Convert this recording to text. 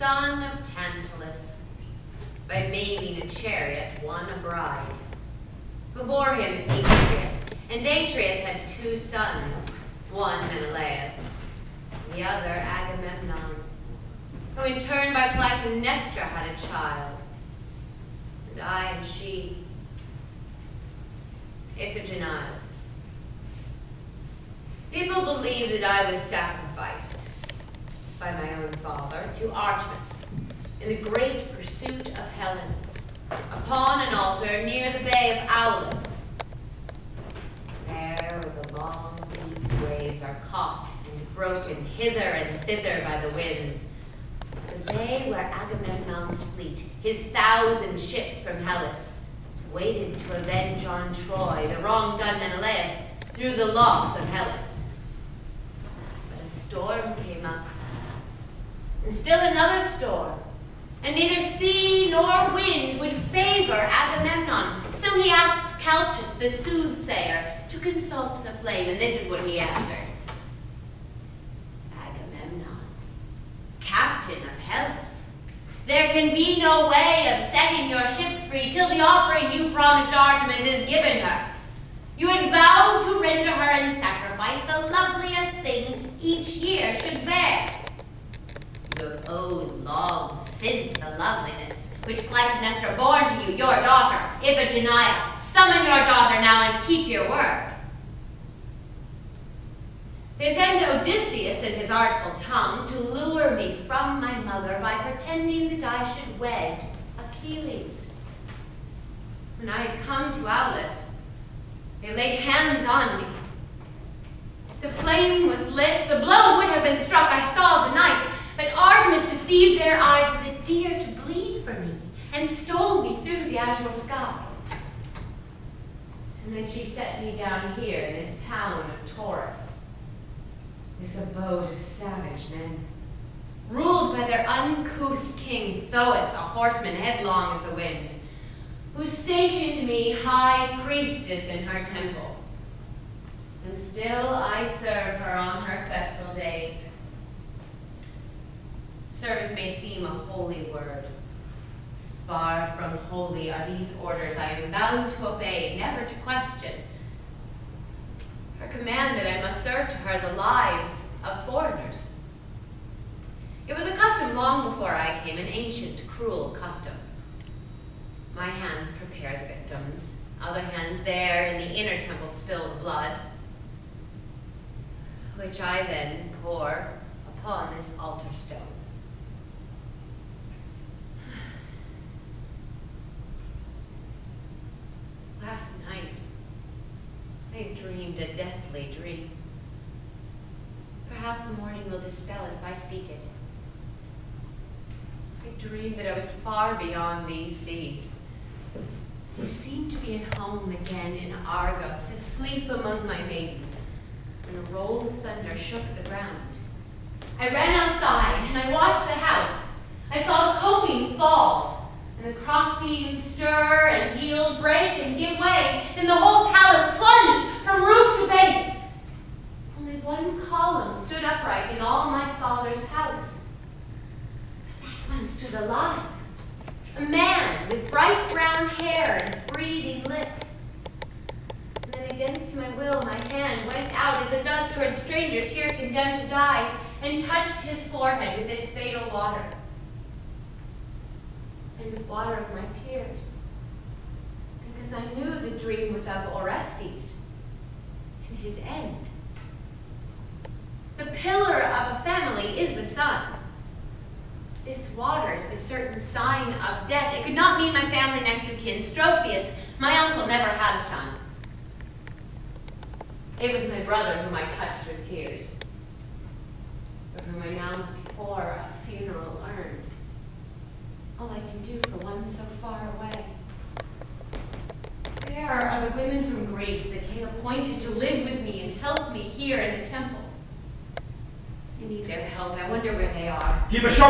son of Tantalus, by maiming a chariot, won a bride, who bore him Atreus. And Atreus had 2 sons, one Menelaus, the other Agamemnon, who in turn by Clytemnestra had a child. And I and she, Iphigenia. People believe that I was sacrificed by my own father to Artemis in the great pursuit of Helen upon an altar near the bay of Aulis. There where the long, deep waves are caught and broken hither and thither by the winds. The bay where Agamemnon's fleet, his 1,000 ships from Hellas, waited to avenge on Troy the wrong done Menelaus through the loss of Helen. But a storm came up, and still another storm, and neither sea nor wind would favor Agamemnon. So he asked Calchas, the soothsayer, to consult the flame, and this is what he answered. Agamemnon, captain of Hellas, there can be no way of setting your ships free till the offering you promised Artemis is given her. You had vowed to render her in sacrifice the loveliest thing each year should bear. You have owed long since the loveliness which Clytemnestra bore to you, your daughter, Iphigenia. Summon your daughter now and keep your word. They sent Odysseus and his artful tongue to lure me from my mother by pretending that I should wed Achilles. When I had come to Aulis, they laid hands on me. The flame was lit, the blow would have been struck, I saw the knife, but Artemis deceived their eyes with a deer to bleed for me, and stole me through the azure sky. And then she set me down here in this town of Tauris, this abode of savage men, ruled by their uncouth king Tauris, a horseman headlong as the wind, who stationed me high priestess in her temple. And still I serve her on her festal days. Service may seem a holy word. Far from holy are these orders I am bound to obey, never to question. Her command that I must serve to her the lives of foreigners. It was a custom long before I came, an ancient, cruel custom. My hands prepare the victims, other hands there in the inner temple spill the blood, which I then pour upon this altar stone. Last night, I dreamed a deathly dream. Perhaps the morning will dispel it if I speak it. I dreamed that I was far beyond these seas. I seemed to be at home again in Argos, asleep among my maidens, when a roll of thunder shook the ground. I ran outside, and I watched the house. I saw the coping fall, and the crossbeams stir and heel, break and give way, and the whole palace plunged from roof to base. Only one column stood upright in all my father's house. That one stood alive. A man with bright brown hair and breathing lips. And then against my will, my hand went out as it does toward strangers here condemned to die, and touched his forehead with this fatal water. And with water of my tears. Because I knew the dream was of Orestes and his end. The pillar of a family is the sun. This water is the certain sign of death. It could not mean my family next of kin, Strophius. My uncle never had a son. It was my brother whom I touched with tears, for whom I now must pour a funeral urn. All I can do for one so far away. There are the women from Greece that King appointed to live with me and help me here in the temple. I need their help. I wonder where they are. Keep a sharp